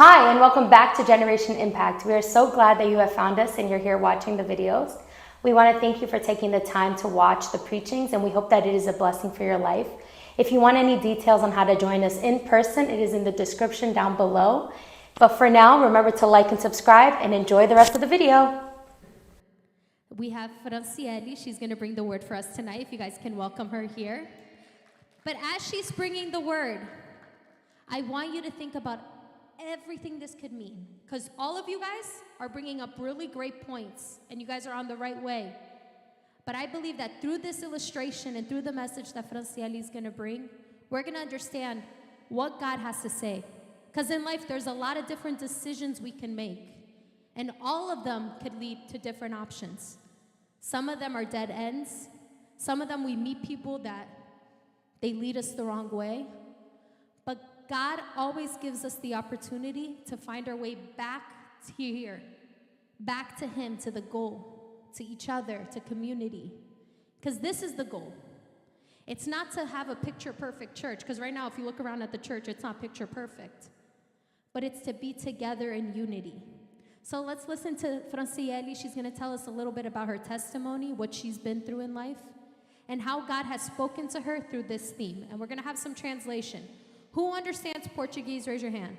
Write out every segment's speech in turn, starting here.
Hi, and welcome back to Generation Impact. We are so glad that you have found us and you're here watching the videos. We want to thank you for taking the time to watch the preachings, and we hope that it is a blessing for your life. If you want any details on how to join us in person, it is in the description down below. But for now, remember to like and subscribe and enjoy the rest of the video. We have Franciele. She's going to bring the word for us tonight, if you guys can welcome her here. But as she's bringing the word, I want you to think about everything this could mean, because all of you guys are bringing up really great points and you guys are on the right way. But I believe that through this illustration and through the message that Franciele is going to bring, we're going to understand what God has to say. Because in life, there's a lot of different decisions we can make, and all of them could lead to different options. Some of them are dead ends. Some of them we meet people that they lead us the wrong way. But God always gives us the opportunity to find our way back to here, back to Him, to the goal, to each other, to community. Because this is the goal. It's not to have a picture-perfect church, because right now, if you look around at the church, it's not picture-perfect. But it's to be together in unity. So let's listen to Franciele. She's going to tell us a little bit about her testimony, what she's been through in life, and how God has spoken to her through this theme. And we're going to have some translation. Who understands Portuguese? Raise your hand.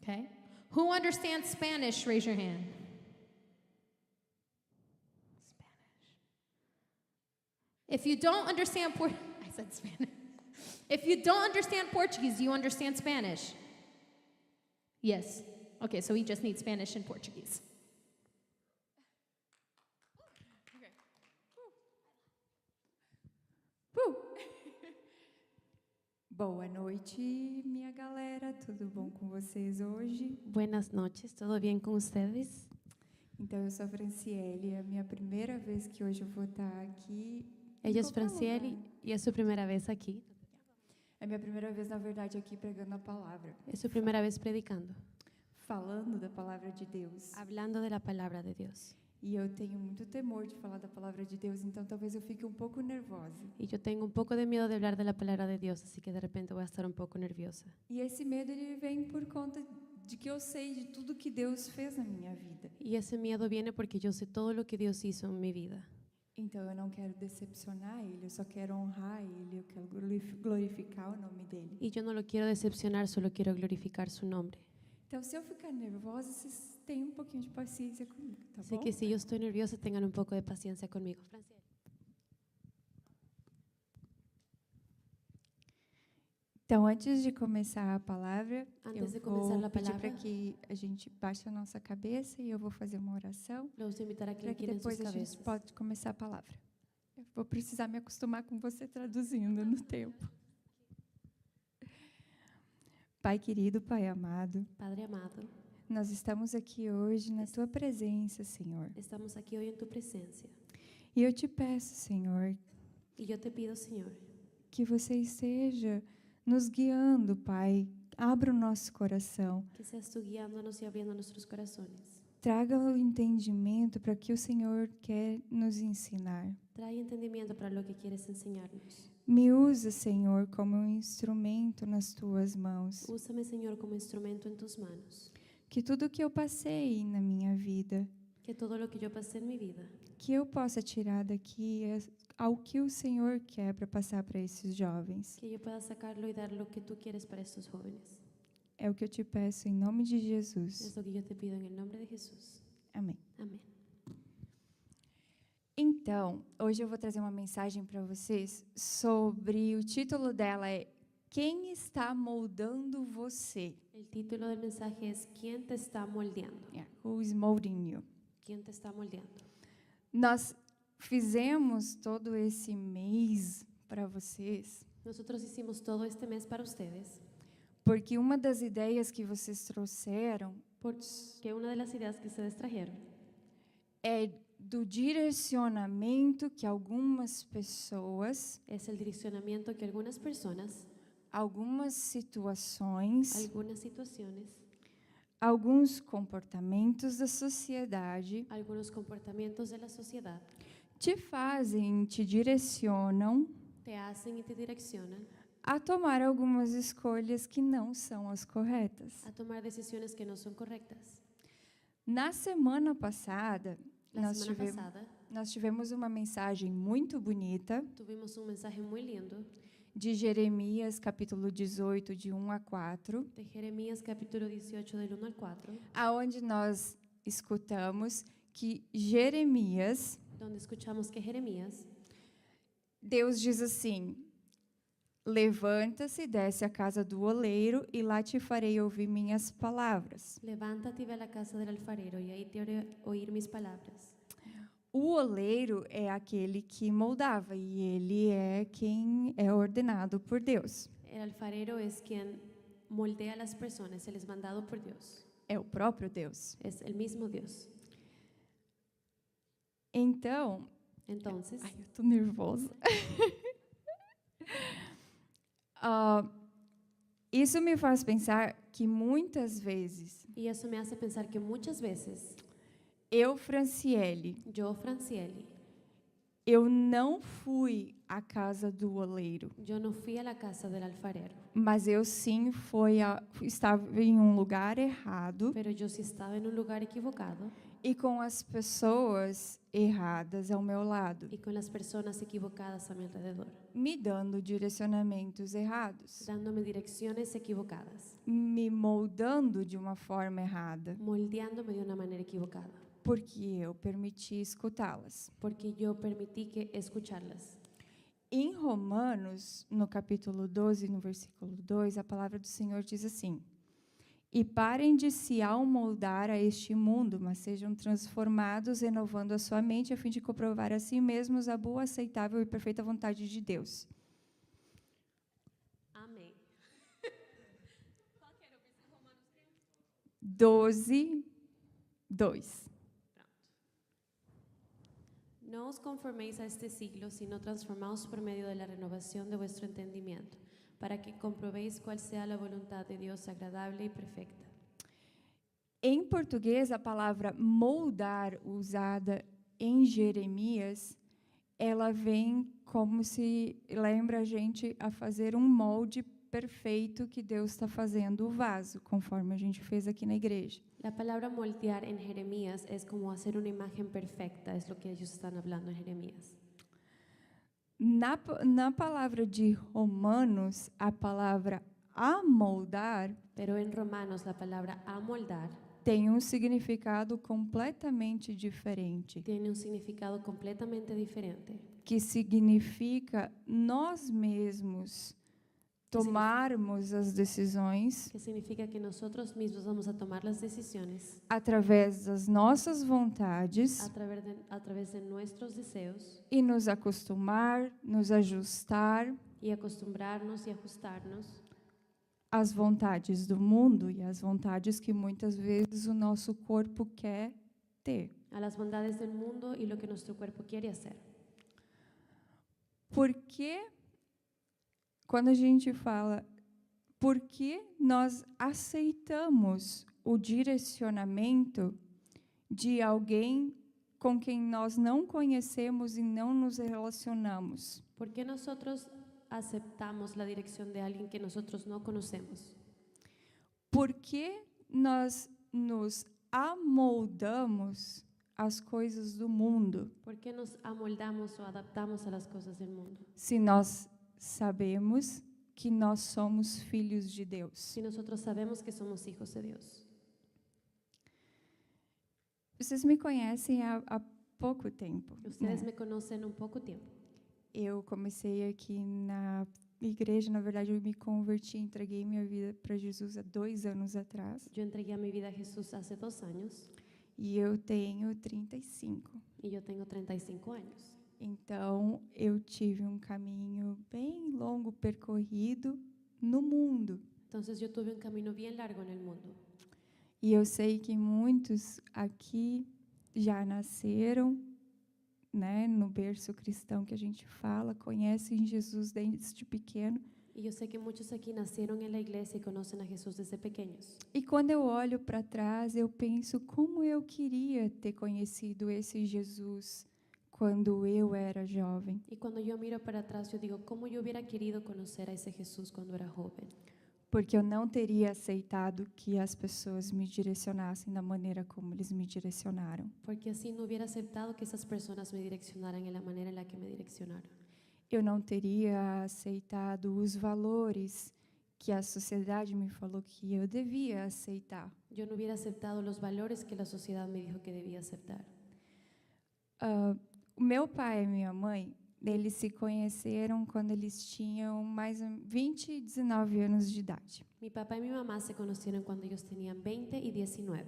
Okay. Who understands Spanish? Raise your hand. Spanish. If you don't understand I said Spanish. If you don't understand Portuguese, do you understand Spanish? Yes. Okay, so we just need Spanish and Portuguese. Okay. Woo. Boa noite, minha galera. Tudo bom com vocês hoje? Buenas noches, ¿todo bien con ustedes? Então, eu sou a Franciele. É a minha primeira vez que hoje eu vou estar aqui. Ella es Franciele y es su primera vez aquí. É a minha primeira vez, na verdade, aqui pregando a palavra. Es su primera vez predicando, Falando da palavra de Deus. hablando de la palabra de Dios. E eu tenho muito temor de falar da palavra de Deus, então talvez eu fique um pouco nervosa. Y yo tengo un poco de miedo de hablar de la palabra de Dios, así que de repente voy a estar un poco nerviosa. E esse medo ele vem por conta de que eu sei de tudo que Deus fez na minha vida. Y ese miedo viene porque yo sé todo lo que Dios hizo en mi vida. Então eu não quero decepcionar Ele, eu só quero honrar Ele, eu quero glorificar o nome dEle. Y yo no lo quiero decepcionar, solo quiero glorificar su nombre. Então, se eu ficar nervosa, vocês têm um pouquinho de paciência comigo, tá Así bom? que si yo estoy nerviosa, tengan un poco de paciencia conmigo. Franciele. Então, antes de começar a palavra, Antes de eu começar vou a pedir palavra, para que a gente baixe a nossa cabeça e eu vou fazer uma oração, los voy a invitar a que para que inclinen sus depois a gente cabezas. pode começar a palavra. Eu vou precisar me acostumar com você traduzindo no tempo. Pai querido, Pai amado, Padre amado, nós estamos aqui hoje na Tua presença, Senhor. estamos aquí hoy en tu presencia. E eu te peço, Senhor, Y yo te pido, Señor, que você esteja nos guiando, Pai. Abra o nosso coração. que seas tú guiándonos y abriendo nuestros corazones. Traga o entendimento para que o Senhor quer nos ensinar. Trae entendimiento para lo que quieres enseñarnos. Me usa, Senhor, como um instrumento nas Tuas mãos. Úsame, Señor, como instrumento en tus manos. Que tudo que eu passei na minha vida, Que todo lo que yo pasé en mi vida, que eu possa tirar daqui ao que o Senhor quer para passar para esses jovens. que yo pueda sacarlo y dar lo que tú quieres para estos jóvenes. É o que eu te peço em nome de Es Jesus. lo que yo te pido en el nombre de Jesús. Amém. Amén. Então, hoje eu vou trazer uma mensagem para vocês sobre, o título dela é Quem está moldando você? El título del mensaje es ¿Quién te está moldeando? Who is molding you? ¿Quién te está moldeando? Nós fizemos todo esse mês para vocês, Nosotros hicimos todo este mes para ustedes porque uma das ideias que vocês trouxeram porque una de las ideas que ustedes trajeron é do direcionamento que algumas pessoas, es el direccionamiento que algunas personas, algumas situações, algunas situaciones, alguns comportamentos da sociedade algunos comportamientos de la sociedad te fazem, te direcionam te hacen y te direccionan a tomar algumas escolhas que não são as corretas. a tomar decisiones que no son correctas. Na semana passada, La nós semana tivemos, pasada nós tivemos uma mensagem muito bonita tuvimos un mensaje muy lindo de Jeremias, capítulo 18, de 1 a 4, de Jeremías capítulo 18 del 1 al 4, aonde nós escutamos que Jeremias, donde escuchamos que Jeremías, Deus diz assim: levanta-se, desce à casa do oleiro, e lá te farei ouvir minhas palavras. levántate y ve a la casa del alfarero y ahí te haré oír mis palabras. O oleiro é aquele que moldava, e ele é quem é ordenado por Deus. El alfarero es quien moldea a las personas, él es mandado por Dios, É o próprio Deus. es el mismo Dios. Então, Entonces, ai, eu tô nervosa. Isso me faz pensar que muitas vezes y eso me hace pensar que muchas veces eu, Franciele, yo, Francieli, eu não fui à casa do oleiro, yo no fui a la casa del alfarero, mas eu sim estava em um lugar errado pero yo sí estaba en un lugar equivocado e com as pessoas erradas ao meu lado, y con las personas equivocadas a mi alrededor, me dando direcionamentos errados, dándome direcciones equivocadas, me moldando de uma forma errada, moldeándome de una manera equivocada, porque eu permiti escutá-las. porque yo permití que escucharlas. Em Romanos, no capítulo 12, no versículo 2, a palavra do Senhor diz assim: e parem de se amoldar a este mundo, mas sejam transformados, renovando a sua mente, a fim de comprovar a si mesmos a boa, aceitável e perfeita vontade de Deus. Amém. 12, 2. No os conforméis a este siglo, sino transformaos por medio de la renovación de vuestro entendimiento, para que comprobéis cuál sea la voluntad de Dios agradable y perfecta. Em português, a palavra moldar, usada em Jeremias, ela vem como se lembra a gente a fazer um molde perfeito que Deus está fazendo o vaso, conforme a gente fez aqui na igreja. La palabra moldear en Jeremías es como hacer una imagen perfecta, es lo que ellos están hablando en Jeremías. Na palavra de Romanos, a palavra amoldar Pero en Romanos la palabra amoldar tem um significado completamente diferente, tiene un significado completamente diferente, que significa nós mesmos tomarmos as decisões que significa que nosotros mismos vamos a tomar las decisiones através das nossas vontades a través de nuestros deseos e nos acostumar, nos ajustar y acostumbrarnos y ajustarnos às vontades do mundo e às vontades que muitas vezes o nosso corpo quer ter. a las bondades del mundo y lo que nuestro cuerpo quiere hacer. Porque quando a gente fala, por que nós aceitamos o direcionamento de alguém com quem nós não conhecemos e não nos relacionamos? ¿Por qué nosotros aceptamos la dirección de alguien que nosotros no conocemos? Por que nós nos amoldamos às coisas do mundo, ¿Por qué nos amoldamos o adaptamos a las cosas del mundo? se nós sabemos que nós somos filhos de Deus? Si nosotros sabemos que somos hijos de Dios. Vocês me conhecem há pouco tempo, Ustedes né? me conocen un poco tiempo. Eu comecei aqui na igreja, na verdade, eu me converti, entreguei minha vida para Jesus há 2 anos atrás. Yo entregué a mi vida a Jesús hace 2 años E eu tenho 35. y yo tengo 35 años. Então, eu tive um caminho bem longo percorrido no mundo. Entonces yo tuve un camino bien largo en el mundo. E eu sei que muitos aqui já nasceram, né, no berço cristão que a gente fala, conhecem Jesus desde pequeno. Y yo sé que muchos aquí nacieron en la iglesia y conocen a Jesús desde pequeños. E quando eu olho para trás, eu penso como eu queria ter conhecido esse Jesus quando eu era jovem, Y cuando yo miro para atrás, yo digo, ¿cómo yo hubiera querido conocer a ese Jesús cuando era joven? porque eu não teria aceitado que as pessoas me direcionassem da maneira como eles me direcionaram. Porque así no hubiera aceptado que esas personas me direccionaran en la manera en la que me direccionaron. Eu não teria aceitado os valores que a sociedade me falou que eu devia aceitar. Yo no hubiera aceptado los valores que la sociedad me dijo que debía aceptar. O meu pai e minha mãe, eles se conheceram quando eles tinham mais 20 e 19 anos de idade. Mi papá y mi mamá se conocieron cuando ellos tenían 20 y 19.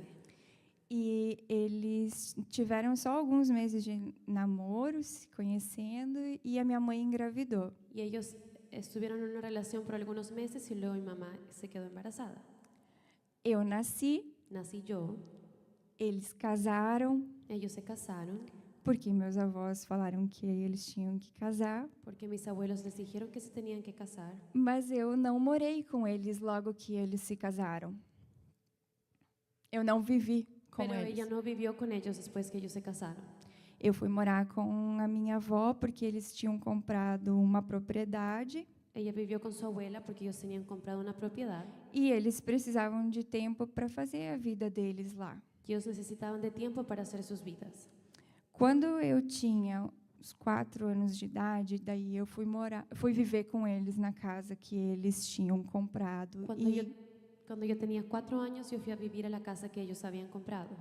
E eles tiveram só alguns meses de namoro, se conhecendo, e a minha mãe engravidou. Y ellos estuvieron en una relación por algunos meses y luego mi mamá se quedó embarazada. Eu nasci, Nací yo, eles casaram, ellos se casaron porque meus avós falaram que eles tinham que casar, porque mis abuelos les dijeron que se tenían que casar, mas eu não morei com eles logo que eles se casaram. Eu não vivi com pero eles. ella no vivió con ellos después que ellos se casaron. Eu fui morar com a minha avó porque eles tinham comprado uma propriedade Ella vivió con su abuela porque ellos tenían comprado una propiedad e eles precisavam de tempo para fazer a vida deles lá. y ellos necesitaban de tiempo para hacer sus vidas. Quando eu tinha uns 4 anos de idade, daí eu fui viver com eles na casa que eles tinham comprado. Cuando yo tenía 4 años, yo fui a vivir a la casa que ellos habían comprado.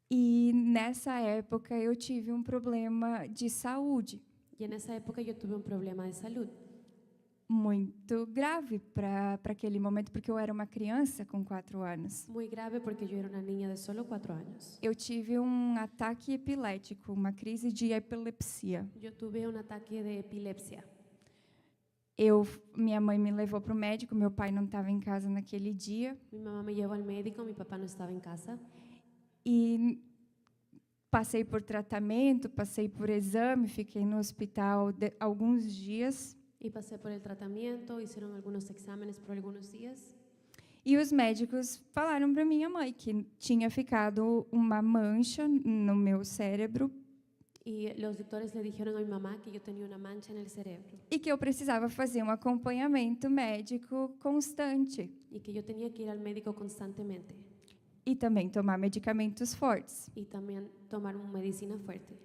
E nessa época eu tive um problema de saúde Y en esa época yo tuve un problema de salud muito grave para aquele momento, porque eu era uma criança com 4 anos. muy grave porque yo era una niña de solo 4 años. Eu tive um ataque epilético, uma crise de epilepsia. Yo tuve un ataque de epilepsia. Minha mãe me levou para o médico, meu pai não estava em casa naquele dia. Mi mamá me llevó al médico, mi papá no estaba en casa. E passei por tratamento, passei por exame, fiquei no hospital alguns dias. Y pasé por el tratamiento, hicieron algunos exámenes por algunos días. E os médicos falaram para minha mãe que tinha ficado uma mancha no meu cérebro Y los doctores le dijeron a mi mamá que yo tenía una mancha en el cerebro e que eu precisava fazer um acompanhamento médico constante y que yo tenía que ir al médico constantemente e também tomar medicamentos fortes. y también tomar una medicina fuerte.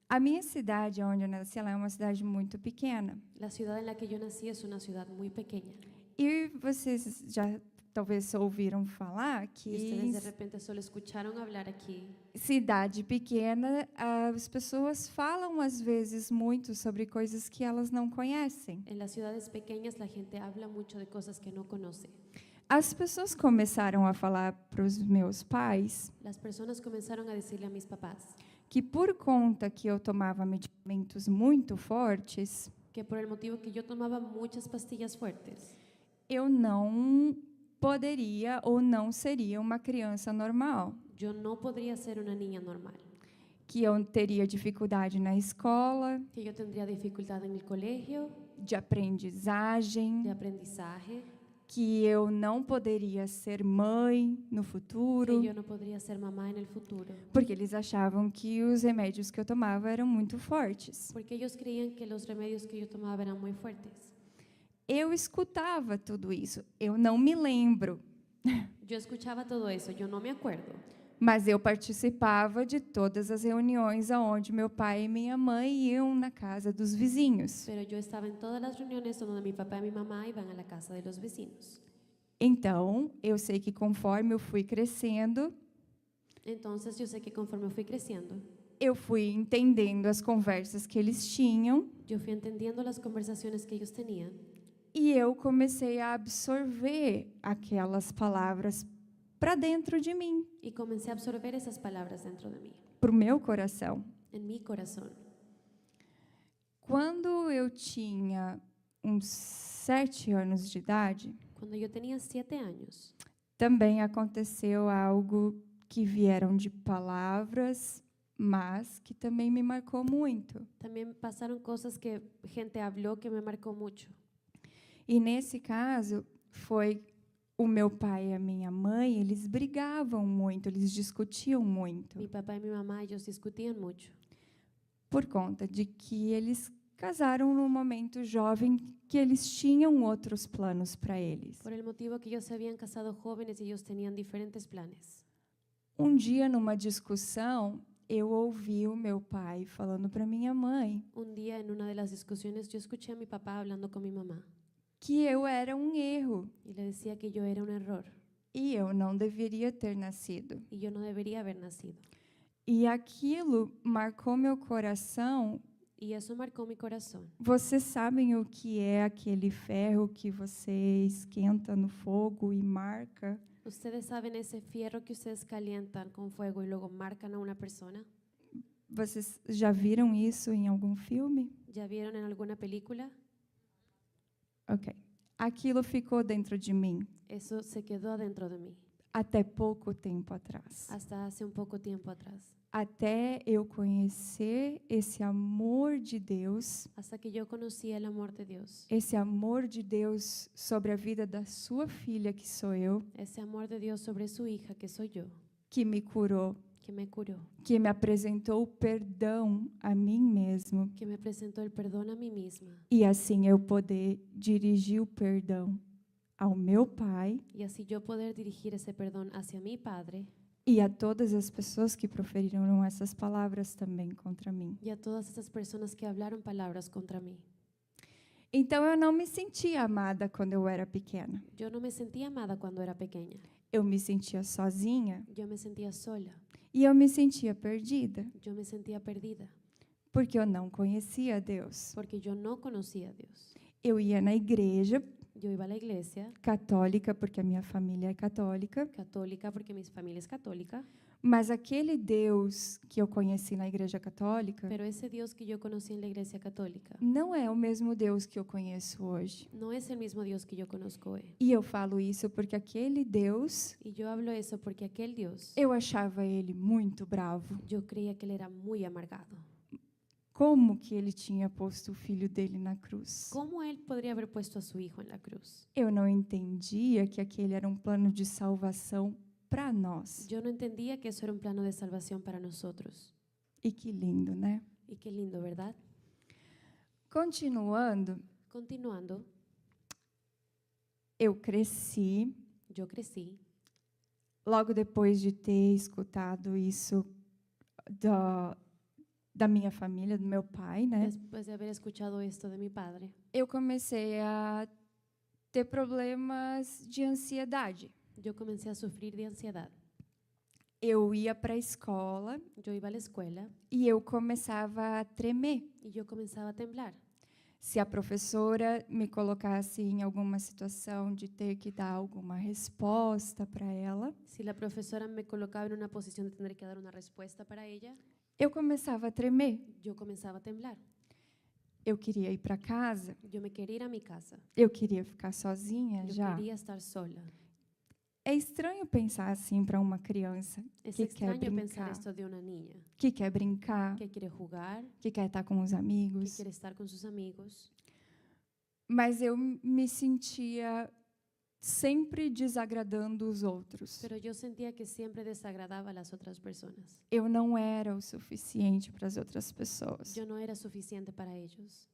A minha cidade, onde eu nasci, ela é uma cidade muito pequena. La ciudad en la que yo nací es una ciudad muy pequeña. E vocês já talvez ouviram falar Y que ustedes de repente solo escucharon hablar aquí. cidade pequena, as pessoas falam às vezes muito sobre coisas que elas não conhecem. En las ciudades pequeñas la gente habla mucho de cosas que no conoce. As pessoas começaram a falar para os meus pais Las personas comenzaron a decirle a mis papás que por conta que eu tomava medicamentos muito fortes, que por el motivo que yo tomaba muchas pastillas fuertes, eu não poderia ou não seria uma criança normal, yo no podría ser una niña normal, que eu teria dificuldade na escola, que yo tendría dificultad en el colegio, de aprendizagem, de aprendizaje, que eu não poderia ser mãe no futuro, que yo no podría ser mamá en el futuro, porque eles achavam que os remédios que eu tomava eram muito fortes. porque ellos creían que los remedios que yo tomaba eran muy fuertes. Eu escutava tudo isso, eu não me lembro, Yo escuchaba todo eso, yo no me acuerdo, mas eu participava de todas as reuniões aonde meu pai e minha mãe iam na casa dos vizinhos. pero yo estaba en todas las reuniones donde mi papá y mi mamá iban a la casa de los vecinos. Então, eu sei que conforme eu fui crescendo, Entonces yo sé que conforme fui creciendo, eu fui entendendo as conversas que eles tinham yo fui entendiendo las conversaciones que ellos tenían e eu comecei a absorver aquelas palavras para dentro de mim, y comencé a absorber esas palabras dentro de mí, para o meu coração. en mi corazón. Quando eu tinha uns 7 anos de idade, Cuando yo tenía 7 años, também aconteceu algo que vieram de palavras, mas que também me marcou muito. también pasaron cosas que gente habló que me marcó mucho. E nesse caso, foi o meu pai e a minha mãe, eles brigavam muito, eles discutiam muito. Mi papá y mi mamá, ellos discutían mucho. por conta de que eles casaram num momento jovem que eles tinham outros planos para eles. Por el motivo que ellos se habían casado jóvenes y ellos tenían diferentes planes. Dia, numa discussão, eu ouvi o meu pai falando para minha mãe Un día en una de las discusiones yo escuché a mi papá hablando con mi mamá que eu era erro y le decía que yo era un error e eu não deveria ter nascido. y yo no debería haber nacido. E aquilo marcou meu coração. Y eso marcó mi corazón. Vocês sabem o que é aquele ferro que você esquenta no fogo e marca? ¿Ustedes saben ese fierro que ustedes calientan con fuego y luego marcan a una persona? Vocês já viram isso em algum filme? ¿Ya vieron en alguna película? Ok. Aquilo ficou dentro de mim Eso se quedó adentro de mí até pouco tempo atrás. hasta hace un poco tiempo atrás. Até eu conhecer esse amor de Deus, Hasta que yo conocí el amor de Dios. esse amor de Deus sobre a vida da sua filha, que sou eu, Ese amor de Dios sobre su hija, que soy yo, que me curou, que me curó, que me apresentou o perdão a mim mesmo, que me presentó el perdón a mí misma. e assim eu poder dirigir o perdão ao meu pai Y así yo poder dirigir ese perdón hacia mi Padre e a todas as pessoas que proferiram essas palavras também contra mim. y a todas esas personas que hablaron palabras contra mí. Então eu não me sentia amada quando eu era pequena. Yo no me sentía amada cuando era pequeña. Eu me sentia sozinha Yo me sentía sola. e eu me sentia perdida, Yo me sentía perdida porque eu não conhecia Deus. porque yo no conocía a Dios. Eu ia na igreja Yo iba a la iglesia católica, porque a minha família é católica, católica porque mi familia es católica, mas aquele Deus que eu conheci na igreja católica pero ese Dios que yo conocí en la iglesia católica não é o mesmo Deus que eu conheço hoje. no es el mismo Dios que yo conozco hoy. E eu falo isso porque aquele Deus, Y yo hablo eso porque aquel Dios, eu achava ele muito bravo. yo creía que él era muy amargado. Como que ele tinha posto o filho dele na cruz? ¿Cómo él podría haber puesto a su hijo en la cruz? Eu não entendia que aquele era um plano de salvação para nós. Yo no entendía que eso era un plano de salvación para nosotros. E que lindo, né? Y qué lindo, ¿verdad? Continuando, Continuando, eu cresci. yo crecí. Logo depois de ter escutado isso da minha família, do meu pai, né? Después de haber escuchado esto de mi padre, Eu comecei a ter problemas de ansiedade. yo comencé a sufrir de ansiedad. Eu ia para a escola Yo iba a la escuela e eu começava a tremer. y yo comenzaba a temblar. Se a professora me colocasse em alguma situação de ter que dar alguma resposta para ela, Si la profesora me colocaba en una posición de tener que dar una respuesta para ella, eu começava a tremer. yo comenzaba a temblar. Eu queria ir para casa, Yo me quería ir a mi casa. eu queria ficar sozinha Yo já. quería estar sola. É estranho pensar assim para uma criança Es que quer extraño pensar brincar, esto de una niña que quer brincar, que quiere jugar, que quer estar com os que amigos. quiere estar con sus amigos. Mas eu me sentia sempre desagradando os outros. Pero yo sentía que siempre desagradaba a las otras personas. Eu não era o suficiente para as outras pessoas. Yo no era suficiente para ellos.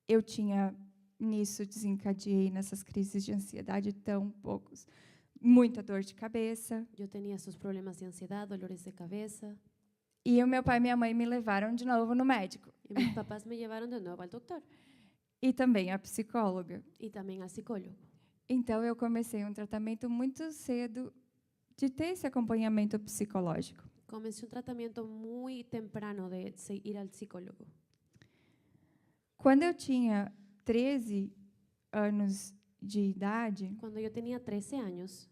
Eu tinha nisso desencadeei nessas crises de ansiedade tão poucos, muita dor de cabeça. Yo tenía esos problemas de ansiedad, dolores de cabeza. E o meu pai e minha mãe me levaram de novo no médico Y mis papás me llevaron de nuevo al doctor e também a psicóloga. y también al psicólogo. Então eu comecei um tratamento muito cedo de ter esse acompanhamento psicológico. Comencé un tratamiento muy temprano de ir al psicólogo. Quando eu tinha 13 anos de idade, Cuando yo tenía 13 años,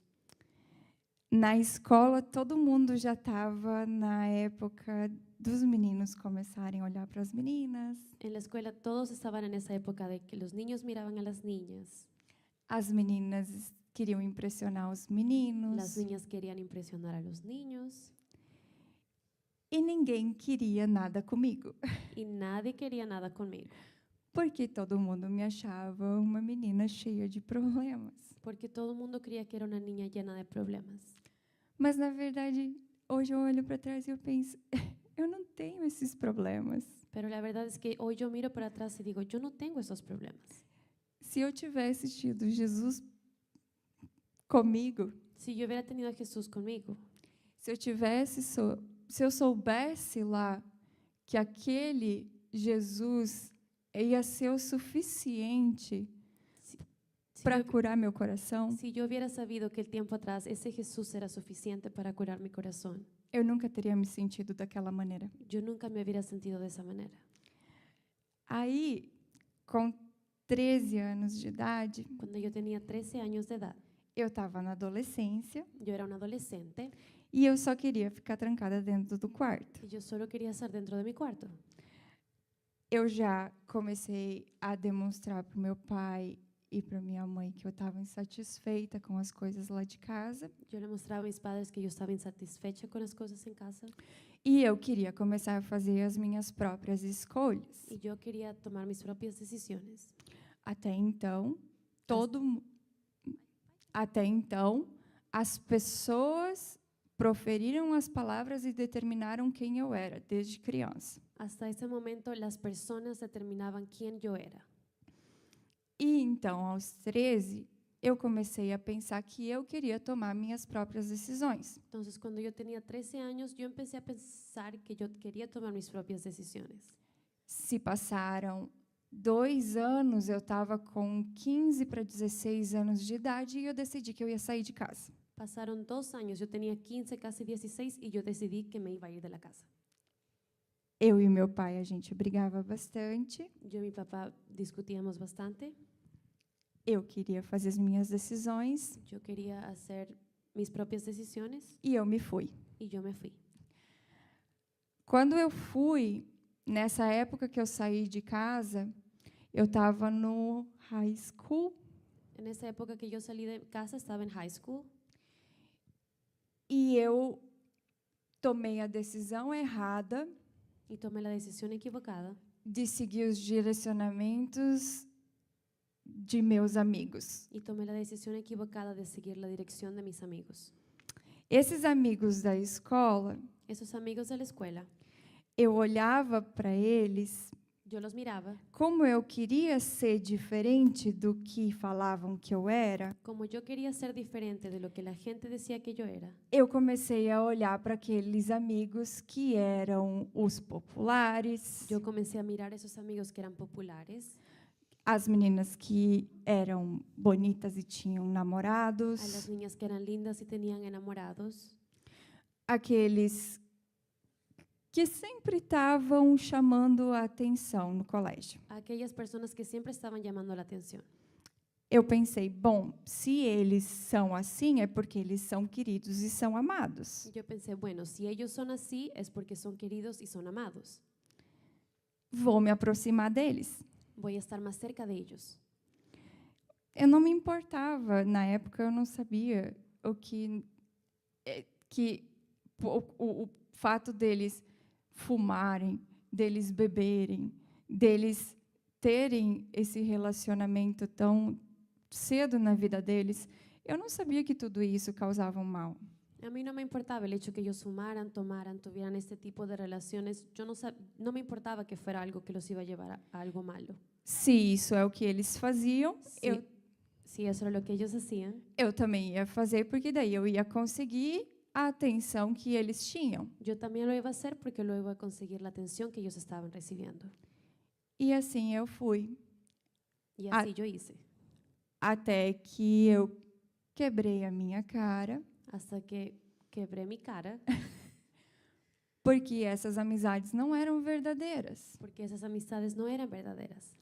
na escola todo mundo já estava na época dos meninos começarem a olhar para as meninas, en la escuela todos estaban en esa época de que los niños miraban a las niñas, as meninas queriam impressionar os meninos las niñas querían impresionar a los niños e ninguém queria nada comigo, y nadie quería nada conmigo, porque todo mundo me achava uma menina cheia de problemas. porque todo el mundo creía que era una niña llena de problemas. Mas na verdade, hoje eu olho para trás e eu penso, eu não tenho esses problemas. Pero la verdad es que hoy yo miro para atrás y digo, yo no tengo esos problemas. Se eu tivesse tido Jesus comigo, Si yo hubiera tenido a Jesús conmigo, se eu soubesse lá que aquele Jesus ia ser o suficiente si para yo, curar meu coração, si yo hubiera sabido que el tiempo atrás ese Jesús era suficiente para curar mi corazón, eu nunca teria me sentido daquela maneira. yo nunca me hubiera sentido de esa manera. Aí, com 13 anos de idade, Cuando yo tenía 13 años de edad, eu estava na adolescência yo era una adolescente e eu só queria ficar trancada dentro do quarto. y yo solo quería estar dentro de mi cuarto. Eu já comecei a demonstrar para o meu pai e para minha mãe que eu estava insatisfeita com as coisas lá de casa Yo le mostraba a mis padres que yo estaba insatisfecha con las cosas en casa e eu queria começar a fazer as minhas próprias escolhas. y yo quería tomar mis propias decisiones. Até então, as pessoas proferiram as palavras e determinaram quem eu era desde criança. Hasta ese momento las personas determinaban quién yo era. E então, aos 13, eu comecei a pensar que eu queria tomar minhas próprias decisões. Entonces, cuando yo tenía 13 años, yo empecé a pensar que yo quería tomar mis propias decisiones. Se passaram 2 anos, eu estava com 15 para 16 anos de idade e eu decidi que eu ia sair de casa. Pasaron 2 años, yo tenía 15, casi 16, y yo decidí que me iba a ir de la casa. Eu e meu pai, a gente brigava bastante. Yo y mi papá discutíamos bastante. Eu queria fazer as minhas decisões Yo quería hacer mis propias decisiones e eu me fui. y yo me fui. Quando eu fui, nessa época que eu saí de casa, eu estava no high school En esa época que yo salí de casa, estaba en high school e eu tomei a decisão errada y tomé la decisión equivocada de seguir os direcionamentos de meus amigos. y tomé la decisión equivocada de seguir la dirección de mis amigos. Esses amigos da escola, Esos amigos de la escuela, eu olhava para eles yo los miraba, como eu queria ser diferente do que falavam que eu era. como yo quería ser diferente de lo que la gente decía que yo era. Eu comecei a olhar para aqueles amigos que eram os populares, Yo comencé a mirar a esos amigos que eran populares, as meninas que eram bonitas e tinham a las namorados, niñas que eran lindas y tenían enamorados, aqueles que sempre estavam chamando a atenção no colégio. a aquellas personas que siempre estaban llamando la atención. Eu pensei, bom, se eles são assim é porque eles são queridos e são amados. Yo pensé, bueno, si ellos son así es porque son queridos y son amados. Vou me aproximar deles. Voy a estar más cerca de ellos. Eu não me importava, na época eu não sabia o que o fato deles fumarem, deles beberem, deles terem esse relacionamento tão cedo na vida deles, eu não sabia que tudo isso causava um mal. A mí no me importaba el hecho que ellos fumaran, tomaran, tuvieran este tipo de relaciones. Yo no me importaba que fuera algo que los iba a llevar a algo malo. Se isso é o que eles faziam, Si eso era lo que ellos hacían, eu também ia fazer, porque daí eu ia conseguir a atenção que eles tinham. yo también lo iba a hacer porque lo iba a conseguir la atención que ellos estaban recibiendo. E assim eu fui, Y así yo hice. até que eu quebrei a minha cara, Hasta que quebré mi cara, porque essas amizades não eram verdadeiras. porque esas amistades no eran verdaderas.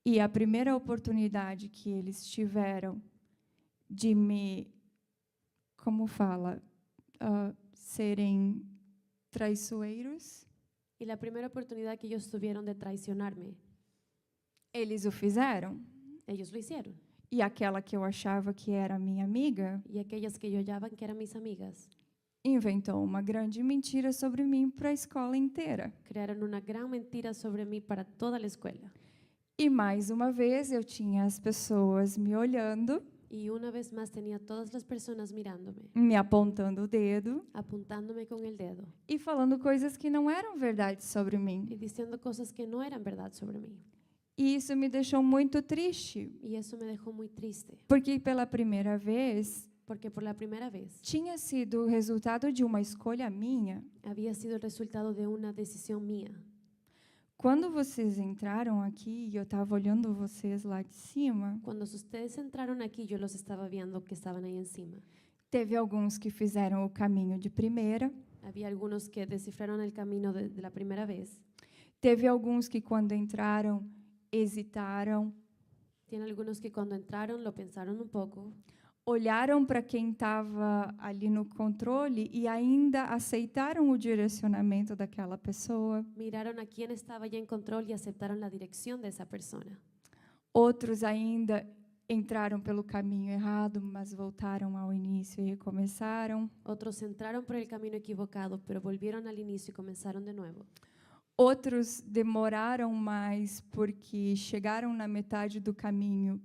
E a primeira oportunidade que eles tiveram de me, como fala, serem traiçoeiros, Y la primera oportunidad que ellos tuvieron de traicionarme, eles o fizeram. ellos lo hicieron. E aquela que eu achava que era minha amiga, Y aquellas que yo hallaban que eran mis amigas, inventou uma grande mentira sobre mim para a escola inteira. crearon una gran mentira sobre mí para toda la escuela. E mais uma vez eu tinha as pessoas me olhando Y una vez más tenía todas las personas mirándome, me apontando o dedo apuntándome con el dedo e falando coisas que não eram verdade sobre y mim. diciendo cosas que no eran verdad sobre mí. E isso me deixou muito triste, Y eso me dejó muy triste, porque pela primeira vez porque por la primera vez tinha sido o resultado de uma escolha minha. había sido el resultado de una decisión mía. Quando vocês entraram aqui e eu estava olhando vocês lá de cima, Cuando ustedes entraron aquí, yo los estaba viendo que estaban ahí encima. teve alguns que fizeram o caminho de primeira, Había algunos que descifraron el camino de la primera vez. teve alguns que quando entraram hesitaram, Tiene algunos que cuando entraron lo pensaron un poco, olharam para quem estava ali no controle e ainda aceitaram o direcionamento daquela pessoa. miraron a quién estaba ya en control y aceptaron la dirección de esa persona. Outros ainda entraram pelo caminho errado, mas voltaram ao início e recomeçaram. Otros entraron por el camino equivocado, pero volvieron al inicio y comenzaron de nuevo. Outros demoraram mais porque chegaram na metade do caminho,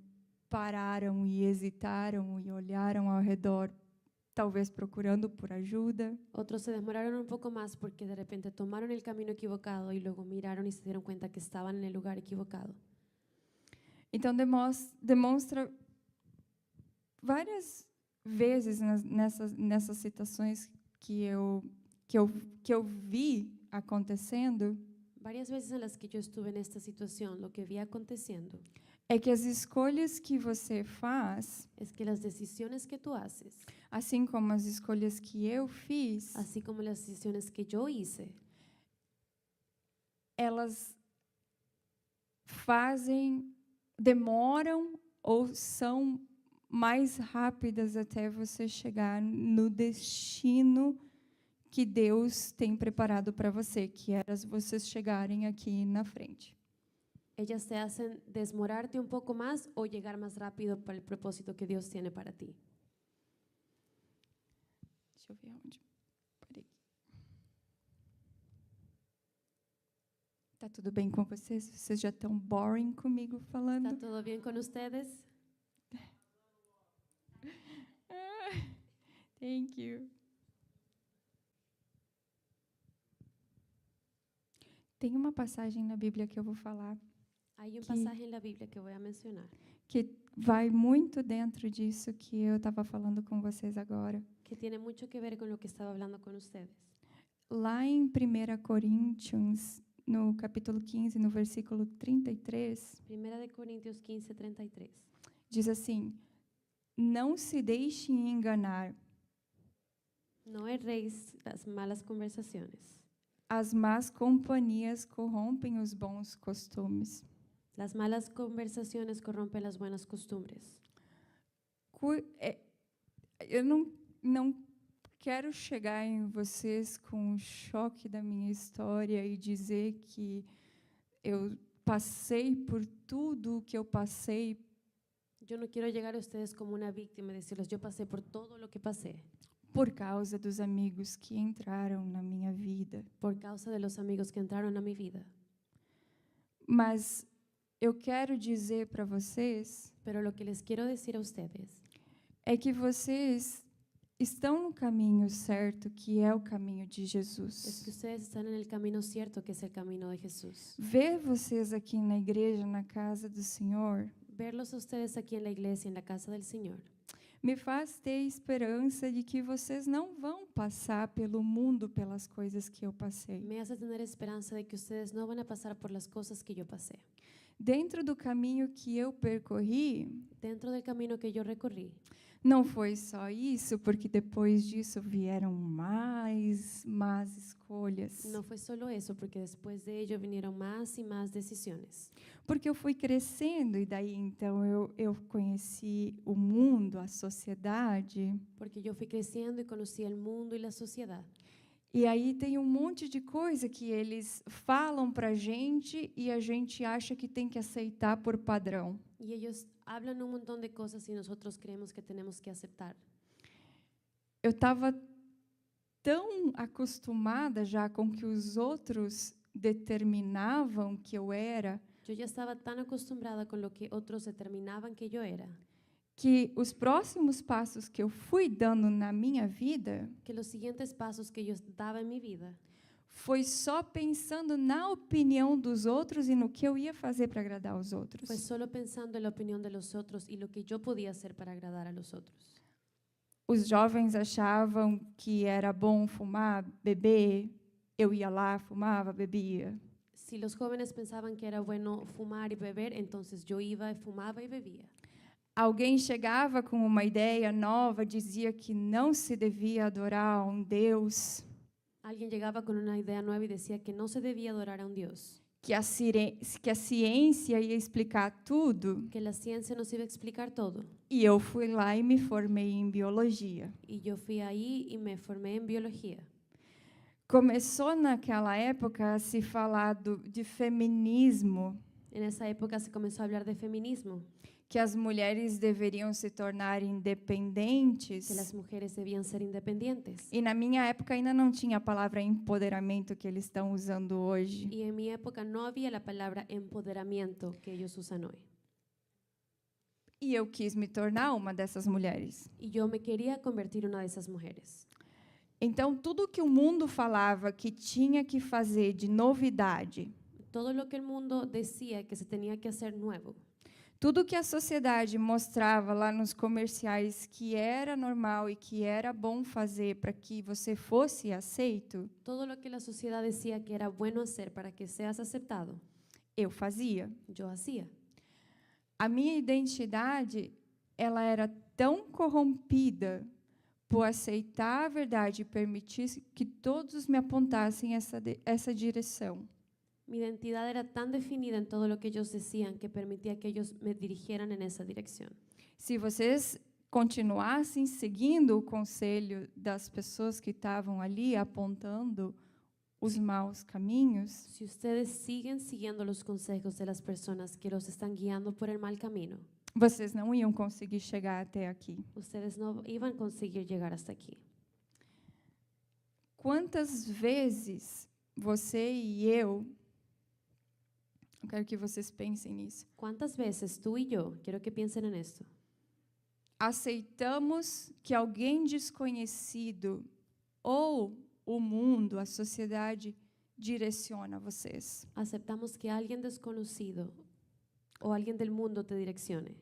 pararam e hesitaram e olharam ao redor, talvez procurando por ajuda. Otros se demoraron un poco más porque de repente tomaron el camino equivocado y luego miraron y se dieron cuenta que estaban en el lugar equivocado. Então demonstra várias vezes nessas citações que eu vi acontecendo, Varias veces en las que yo estuve en esta situación, lo que vi aconteciendo é que as escolhas que você faz, es que las decisiones que tú haces, assim como as escolhas que eu fiz, así como las decisiones que yo hice, elas demoram ou são mais rápidas até você chegar no destino que Deus tem preparado para você, que era vocês chegarem aqui na frente. ellas te hacen demorarte un poco más o llegar más rápido para el propósito que Dios tiene para ti. Deixa eu ver onde. Parei. Tá tudo bem com vocês? Vocês já estão boring comigo falando? ¿Está todo bien con ustedes? Thank you. Tem uma passagem na Bíblia que eu vou falar Hay un Que- pasaje en la Biblia que voy a mencionar que vai muito dentro disso que eu estava falando com vocês agora. que tiene mucho que ver con lo que estaba hablando con ustedes. Lá em 1 Coríntios, no capítulo 15, no versículo 33, Primera de Corintios 15:33. diz assim: não se deixem enganar, No erréis las malas conversaciones. as más companhias corrompem os bons costumes. Las malas conversaciones corrompen las buenas costumbres. Eu não quero chegar em vocês com o choque da minha história e dizer que eu passei por tudo o que eu passei, Yo no quiero llegar a ustedes como una víctima y decirles, yo pasé por todo lo que pasé por causa dos amigos que entraram na minha vida. por causa de los amigos que entraron a mi vida. Mas eu quero dizer para vocês Pero lo que les quiero decir a ustedes é que vocês estão no caminho certo, que é o caminho de es que Jesus. ustedes están en el camino cierto, que es el camino de Jesús. Ver vocês aqui na igreja, na casa do Senhor, Verlos a ustedes aquí en la iglesia, en la casa del Señor, me faz ter esperança de que vocês não vão passar pelo mundo pelas coisas que eu passei. me hace tener esperanza de que ustedes no van a pasar por las cosas que yo pasé. Dentro do caminho que eu percorri, Dentro del camino que yo recorrí, não foi só isso, porque depois disso vieram mais más escolhas. no fue solo eso, porque después de ello vinieron más y más decisiones. Porque eu fui crescendo e daí então eu conheci o mundo, a sociedade. Porque yo fui creciendo y conocí el mundo y la sociedad. E aí tem um monte de coisa que eles falam pra gente e a gente acha que tem que aceitar por padrão. Y ellos hablan un montón de cosas y nosotros creemos que tenemos que aceptar. Eu estava tão acostumada já com que os outros determinavam que eu era, Yo ya estaba tan acostumbrada con lo que otros determinaban que yo era, que os próximos passos que eu fui dando na minha vida que los siguientes pasos que yo daba en mi vida foi só pensando na opinião dos outros e no que eu ia fazer para agradar os outros. fue solo pensando en la opinión de los otros y lo que yo podía hacer para agradar a los otros. Os jovens achavam que era bom fumar, beber, eu ia lá, fumava, bebia. Si los jóvenes pensaban que era bueno fumar y beber, entonces yo iba, fumaba y bebía. Alguém chegava com uma ideia nova, dizia que não se devia adorar a um Deus, Alguien llegaba con una idea nueva y decía que no se debía adorar a un Dios, que a ciência ia explicar tudo, que la ciencia nos iba a explicar todo. e eu fui lá e me formei em biologia. Y yo fui ahí y me formé en biología. Começou naquela época a se falar de feminismo, En esa época se comenzó a hablar de feminismo, que as mulheres deveriam se tornar que las independentes. mujeres debían ser independientes. E na minha época ainda não tinha a palavra empoderamento que eles estão usando hoje. Y en mi época no había la palabra empoderamiento que ellos usan hoy. E eu quis me tornar uma dessas mulheres. Y yo me quería convertir en una de esas mujeres. Então, tudo que o mundo falava que tinha que fazer de novidade, Todo lo que el mundo decía que se tenía que hacer nuevo, tudo que a sociedade mostrava lá nos comerciais que era normal e que era bom fazer para que você fosse aceito, todo lo que la sociedad decía que era bueno hacer para que seas aceptado, eu fazia. yo hacía. A minha identidade, ela era tão corrompida por aceitar a verdade e permitir que todos me apontassem essa direção. Mi identidad era tan definida en todo lo que ellos decían que permitía que ellos me dirigieran en esa dirección. Se vocês continuassem seguindo o conselho das pessoas que estavam ali apontando os maus caminhos, Si ustedes siguen siguiendo los consejos de las personas que los están guiando por el mal camino, vocês não iam conseguir chegar até aqui. ustedes no iban a conseguir llegar hasta aquí. Quantas vezes você e eu quero que vocês pensem nisso, ¿Cuántas veces tú y yo, quiero que piensen en esto, aceitamos que alguém desconhecido ou o mundo, a sociedade, direciona vocês? aceptamos que alguien desconocido o alguien del mundo te direccione?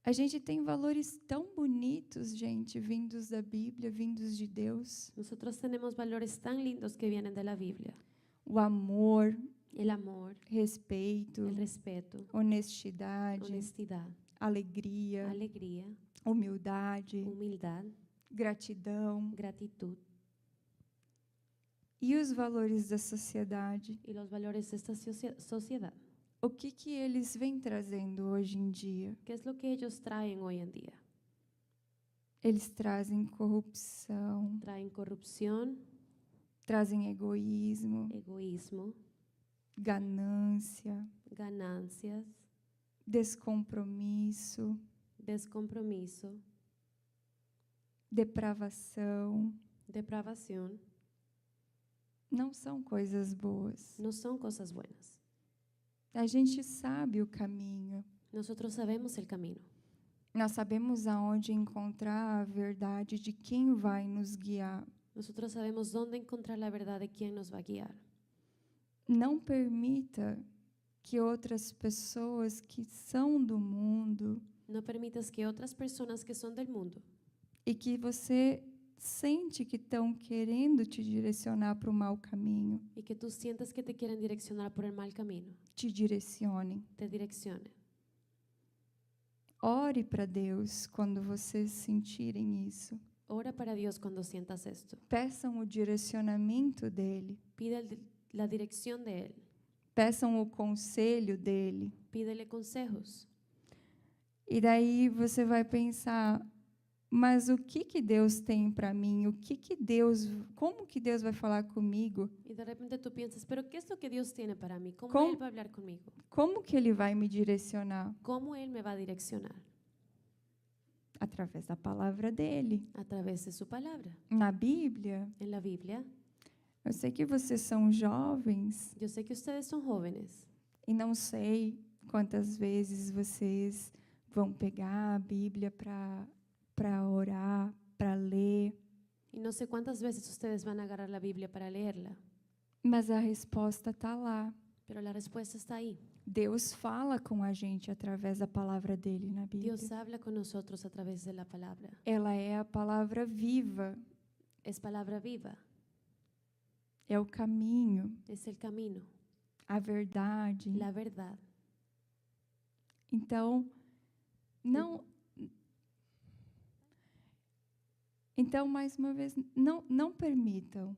A gente tem valores tão bonitos, gente, vindos da Bíblia, vindos de Deus. Nosotros tenemos valores tan lindos que vienen de la Biblia. O amor, El amor, respeito, el respeto, honestidade, honestidad, alegria, alegría, humildade, humildad, gratidão. gratitud E os valores da sociedade? y los valores de esta sociedad. O que eles vêm trazendo hoje em dia? ¿Qué es lo que ellos traen hoy en día? Eles trazem corrupção, Traen corrupción, trazem egoísmo, egoísmo, ganância, ganancias, descompromisso, descompromiso, depravação. depravación. Não são coisas boas. No son cosas buenas. A gente sabe o caminho. Nosotros sabemos el camino. Nós sabemos aonde encontrar a verdade de quem vai nos guiar. Nosotros sabemos dónde encontrar la verdad de quién nos va a guiar. Não permita que outras pessoas que são do mundo No permitas que otras personas que son del mundo e que você sente que estão querendo te direcionar para o mau caminho, y que tú sientas que te quieren direccionar por el mal camino, te direcionem. te direccionen. Ore para Deus quando vocês sentirem isso. Ora para Dios cuando sientas esto. Peçam o direcionamento dele. Pide la dirección de Él. Peçam o conselho dele. Pídele consejos. E daí você vai pensar, mas o que Deus tem para mim? Como que Deus vai falar comigo? Y de repente tú piensas, pero ¿qué es lo que Dios tiene para mí? ¿Cómo ¿Cómo? Él va a hablar conmigo? Como que ele vai me direcionar? ¿Cómo Él me va a direccionar? Através da palavra dele. A través de su palabra. Na Bíblia, En la Biblia, eu sei que vocês são jovens yo sé que ustedes son jóvenes e não sei quantas vezes vocês vão pegar a Bíblia para orar, para ler, Y no sé cuántas veces ustedes van a agarrar la Biblia para leerla, mas a resposta está lá. pero la respuesta está ahí. Deus fala com a gente através da palavra dele na Bíblia. Dios habla con nosotros a través de la palabra. Ela é a palavra viva, Es palabra viva, é o caminho, es el camino, a verdade. la verdad. Então, mais uma vez, não permitam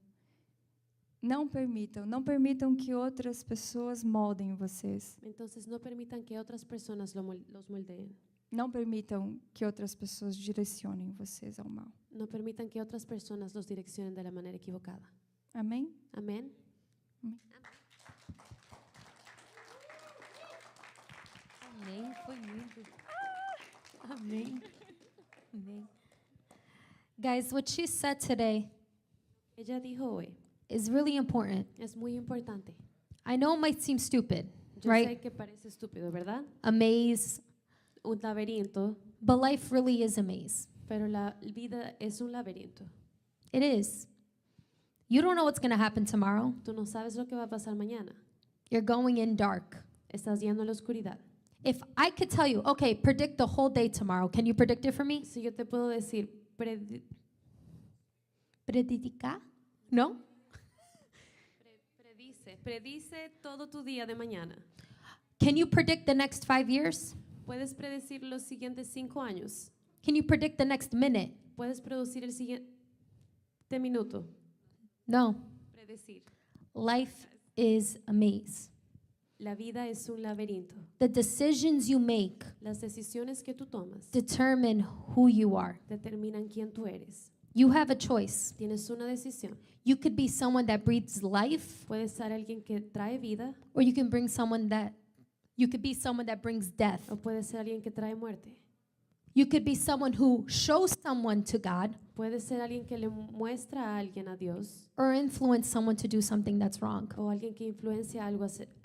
que outras pessoas moldem vocês. Entonces no permitan que otras personas los moldeen. Não permitam que outras pessoas direcionem vocês ao mal. No permitan que otras personas los direccionen de la manera equivocada. Amém? Amén. Amém. Foi lindo. Amém. Amém. Guys, what she said today Ella dijo hoy, is really important. es muy importante. I know it might seem stupid, Yo right? sé que parece estúpido, ¿verdad? A maze, Un laberinto, but life really is a maze. pero la vida es un laberinto. It is. You don't know what's going to happen tomorrow. Tú no sabes lo que va a pasar mañana. You're going in dark. Estás yendo a la oscuridad. If I could tell you, okay, predict the whole day tomorrow, can you predict it for me? Si yo te puedo decir, Predica? No? predice todo tu día de mañana. Can you predict the next 5 years? Puedes predecir los siguientes 5 años. Can you predict the next minute? Puedes producir el siguiente minuto. No. Predecir. Life is a maze. La vida es un laberinto. The decisions you make Las decisiones que tú tomas determine who you are. determinan quién tú eres. You have a choice. Tienes una decisión. You could be someone that breathes life, Puedes ser alguien que trae vida or you can bring someone that you could be someone that brings death. o puedes ser alguien que trae muerte. You could be someone who shows someone to God Puedes ser alguien que le muestra a alguien a Dios or influence someone to do something that's wrong. o alguien que influencia a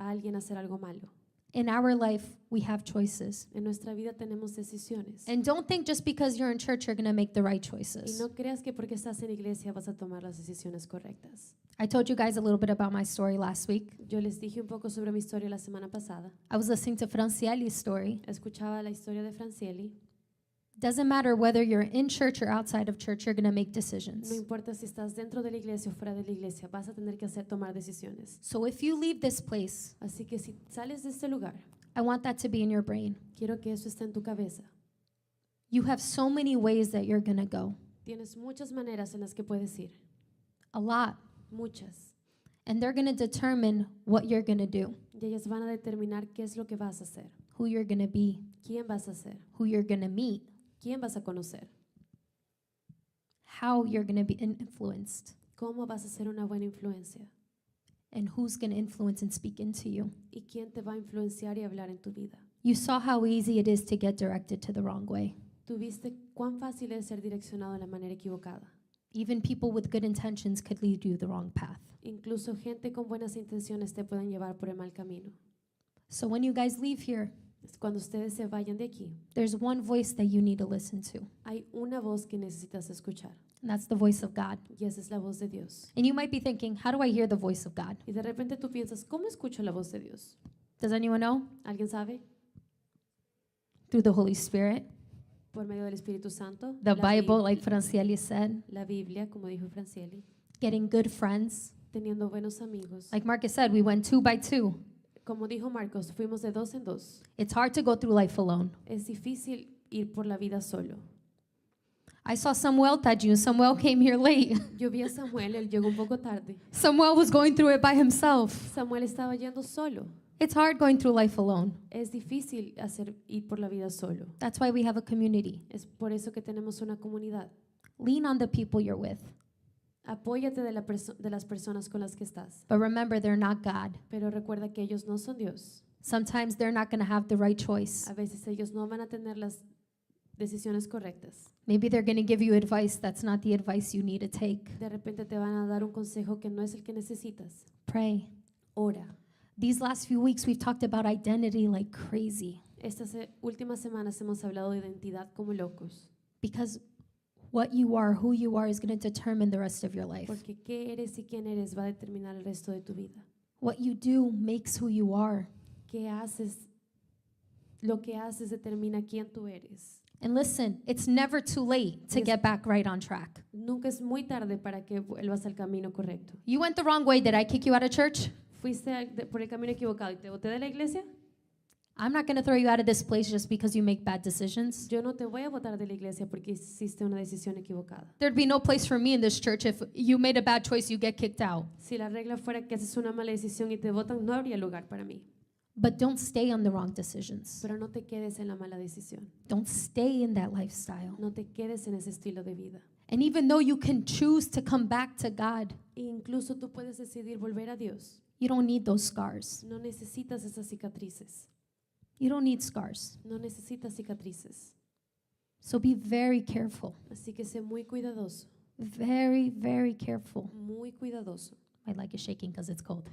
alguien a hacer algo malo. In our life, we have choices. En nuestra vida tenemos decisiones. And don't think just because you're in church you're going to make the right Y choices. no creas que porque estás en iglesia vas a tomar las decisiones correctas. I told you guys a little bit about my story last week. Yo les dije un poco sobre mi historia la semana pasada. I was listening to Francielli's story. Escuchaba la historia de Francieli. Doesn't matter whether you're in church or outside of church, you're going to make No decisions. importa si estás dentro de la iglesia o fuera de la iglesia, vas a tener que tomar decisiones. So if you leave this place, Así que si sales de este lugar, I want that to be in your brain. quiero que eso esté en tu cabeza. You have so many ways that you're going to go. Tienes muchas maneras en las que puedes ir. A lot. Muchas. And they're going to determine what you're going to do, Y ellas van a determinar qué es lo que vas a hacer. who you're going to be, ¿Quién vas a ser? who you're going to meet, ¿Quién vas a conocer? how you're going to be influenced, ¿Cómo vas a ser una buena influencia? and who's going to influence and speak into you. ¿Y quién te va a influenciar y hablar en tu vida? You saw how easy it is to get directed to the wrong way. ¿Tú viste cuán fácil es ser direccionado de la manera equivocada? Even people with good intentions could lead you the wrong path. Incluso gente con buenas intenciones te pueden llevar por el mal camino. So when you guys leave here, Cuando ustedes se vayan de aquí, there's one voice that you need to listen to, hay una voz que necesitas escuchar. and that's the voice of God. Y esa es la voz de Dios. And you might be thinking, how do I hear the voice of God? Y de repente tú piensas, ¿cómo escucho la voz de Dios? Does anyone know? ¿Alguien sabe? Through the Holy Spirit, Por medio del Espíritu Santo. the la Bible, Bib- like Francieli said, la Biblia, como dijo Francieli. getting good friends. Teniendo buenos amigos. Like Marcus said, we went 2 by 2. Como dijo Marcos, fuimos de 2 en 2. It's hard to go through life alone. Es difícil ir por la vida solo. I saw Samuel Tajun. Samuel came here late. Yo vi a Samuel, él llegó un poco tarde. Samuel was going through it by himself. Samuel estaba yendo solo. It's hard going through life alone. Es difícil ir por la vida solo. That's why we have a community. Es por eso que tenemos una comunidad. Lean on the people you're with. Apóyate de las personas con las que estás. But remember, they're not God. Pero recuerda que ellos no son Dios. Sometimes they're not going to have the right choice. A veces ellos no van a tener las decisiones correctas. Maybe they're going to give you advice that's not the advice you need to take. De repente te van a dar un consejo que no es el que necesitas. Pray. Ora. These last few weeks, we've talked about identity like crazy. Estas últimas semanas hemos hablado de identidad como locos. Because what you are, who you are, is going to determine the rest of your life. Porque qué eres y quién eres va a determinar el resto de tu vida. What you do makes who you are. ¿Qué haces? Lo que haces determina quién tú eres. And listen, it's never too late to Yes. get back right on track. Nunca es muy tarde para que vuelvas al camino correcto. You went the wrong way. Did I kick you out of church? ¿Fuiste por el camino equivocado y te boté de la iglesia? I'm not going to throw you out of this place just because you make bad decisions. Yo no te voy a botar de la iglesia porque hiciste una decisión equivocada. There'd be no place for me in this church if you made a bad choice, you get kicked out. Si la regla fuera que haces una mala decisión y te botan, no habría lugar para mí. But don't stay on the wrong decisions. Pero no te quedes en la mala decisión. Don't stay in that lifestyle. No te quedes en ese estilo de vida. And even though you can choose to come back to God, E incluso tú puedes decidir volver a Dios. you don't need those scars. No necesitas esas cicatrices. You don't need scars. No necesitas cicatrices. So be very careful. Así que sé muy cuidadoso. Very, very careful. Muy cuidadoso. My leg is shaking because it's cold.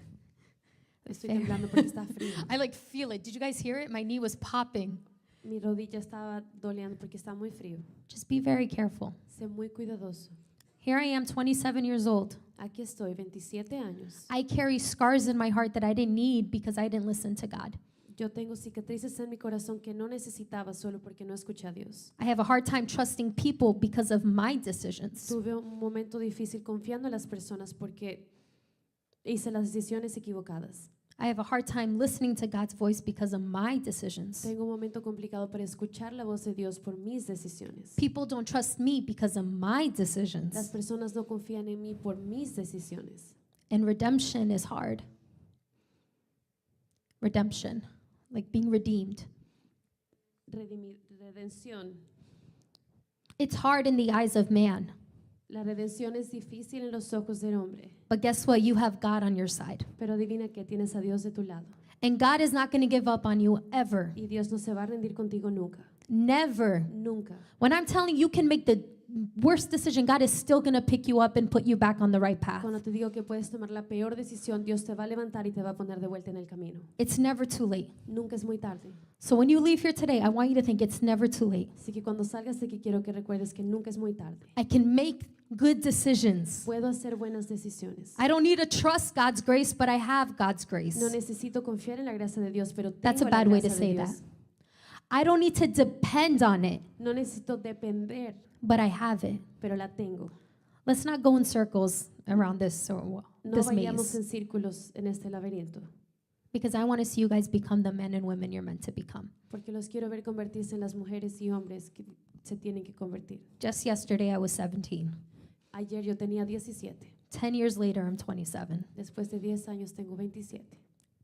Estoy temblando porque está frío. I like feel it. Did you guys hear it? My knee was popping. Mi rodilla estaba doleando porque está muy frío. Just be very careful. Sé muy cuidadoso. Here I am, 27 years old. Aquí estoy, 27 años. I carry scars in my heart that I didn't need because I didn't listen to God. Yo tengo cicatrices en mi corazón que no necesitaba solo porque no escuché a Dios. I have a hard time trusting people because of my decisions. Tuve un momento difícil confiando en las personas porque hice las decisiones equivocadas. I have a hard time listening to God's voice because of my decisions. Tengo un momento complicado para escuchar la voz de Dios por mis decisiones. People don't trust me because of my Las decisions. personas no confían en mí por mis decisiones. And redemption is hard. Redemption, like being redeemed. Redención. It's hard in the eyes of man. La redención es difícil en los ojos del hombre. But guess what? You have God on your side. Pero adivina que tienes a Dios de tu lado. And God is not going to give up on you ever. Y Dios no se va a rendir contigo nunca. Never. Nunca. When I'm telling you, you can make the worst decision, God is still going to pick you up and put you back on the right path. Cuando te digo que puedes tomar la peor decisión, Dios te va a levantar y te va a poner de vuelta en el camino. It's never too late. Nunca es muy tarde. So when you leave here today, I want you to think it's never too late. Así que cuando salgas de aquí quiero que recuerdes que nunca es muy tarde. I can make good decisions. Puedo hacer buenas decisiones. I don't need to trust God's grace, but I have God's grace. No necesito confiar en la gracia de Dios, pero That's a tengo la bad way to gracia say de that. Dios. I don't need to depend on it, No necesito depender, but I have it. pero la tengo. Let's not go in circles around this No this vayamos maze, en círculos en este laberinto, because I want to see you guys become the men and women you're meant to become. porque los quiero ver convertirse en las mujeres y hombres que se tienen que convertir. Just yesterday, I was 17. Ayer yo tenía 17. 10 years later, I'm 27. Después de 10 años tengo 27.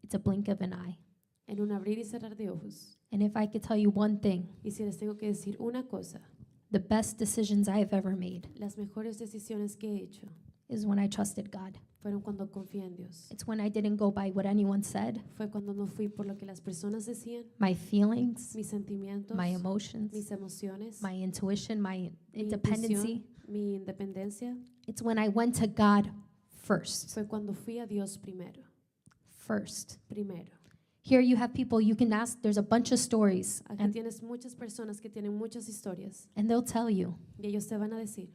It's a blink of an eye. En un abrir y cerrar de ojos. And if I could tell you one thing, Y si les tengo que decir una cosa, the best decisions I have ever made las mejores decisiones que he hecho is when I trusted God. fueron cuando confié en Dios. It's when I didn't go by what anyone said, Fue cuando no fui por lo que las personas decían, my feelings, mis sentimientos, my emotions, mis emociones, my intuition, my mi independency. intuición, mi independencia. It's when I went to God first. Fue cuando fui a Dios primero. First. Primero. Here you have people you can ask, there's a bunch of stories, Aquí tienes muchas personas que tienen muchas historias and they'll tell you, y ellos te van a decir,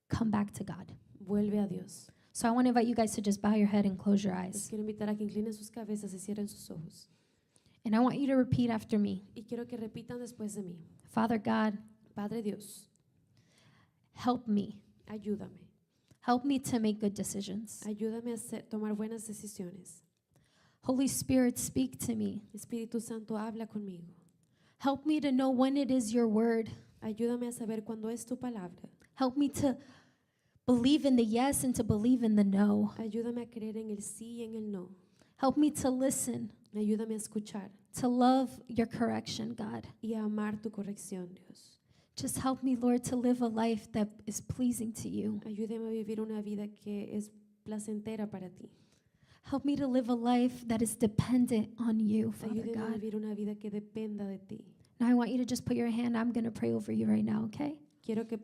come back to God. vuelve a Dios. So I want to invite you guys to just bow your head and close your Les eyes. quiero invitar a que inclinen sus cabezas y cierren sus ojos. And I want you to repeat after me. Y quiero que repitan después de mí. Father God, Padre Dios, help me. ayúdame. Help me to make good decisions. Ayúdame a tomar buenas decisiones. Holy Spirit, speak to me. Espíritu Santo, habla conmigo. Help me to know when it is your word. Ayúdame a saber cuándo es tu palabra. Help me to believe in the yes and to believe in the no. Ayúdame a creer en el sí y en el no. Help me to listen, Ayúdame a escuchar to love your correction, God. y a amar tu corrección, Dios. Just help me, Lord, to live a life that is pleasing to you. Ayúdame a vivir una vida que es placentera para ti. Help me to live a life that is dependent on you, Father Ayúdame a God. vivir una vida que dependa de ti. Now I want you to just put your hand, I'm going to pray over you right now, okay? Quiero que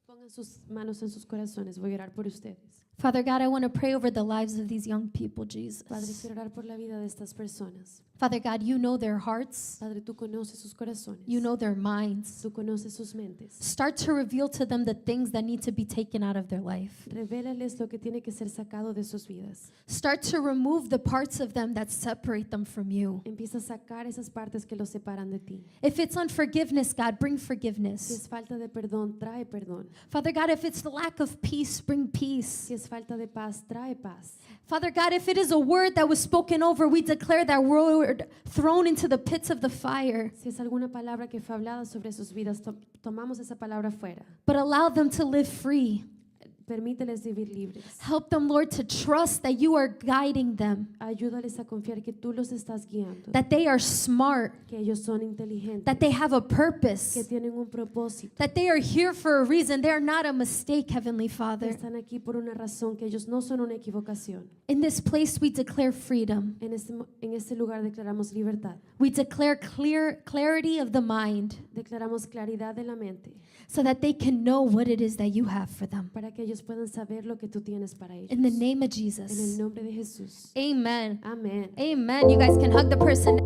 pongan Pongan sus manos en sus corazones. Voy a orar por ustedes. Father God, I want to pray over the lives of these young people, Padre, Jesus. quiero orar por la vida de estas personas. Father God, you know their hearts. Padre, tú conoces sus corazones. You know their minds. Tú conoces sus mentes. Start to reveal to them the things that need to be taken out of their life. Revélales lo que tiene que ser sacado de sus vidas. Start to remove the parts of them that separate them from you. Empieza a sacar esas partes que los separan de ti. If it's unforgiveness, God, bring Si forgiveness. es falta de perdón, trae perdón. Father God, if it's the lack of peace, bring peace. Si es falta de paz, trae paz. Father God, if it is a word that was spoken over, we declare that word thrown into the pits of the fire. Si es alguna palabra que fue hablada sobre sus vidas, tomamos esa palabra fuera. But allow them to live free. Permíteles vivir libres. Help them, Lord, to trust that you are guiding them, Ayúdales a confiar que tú los estás guiando, that they are smart, que ellos son inteligentes, that they have a que purpose, tienen un propósito, that they are here for a reason. They are not a mistake, Heavenly que Father. están aquí por una razón, que ellos no son una equivocación. In this place, we declare freedom. En este lugar declaramos libertad, We declare clarity of the mind declaramos claridad de la mente, so that they can know what it is that you have for them. para que ellos puedan saber lo que tú tienes para ellos. In the name of En el Jesus. nombre de Jesús. Amen. Amén. Amen. You guys can hug the person.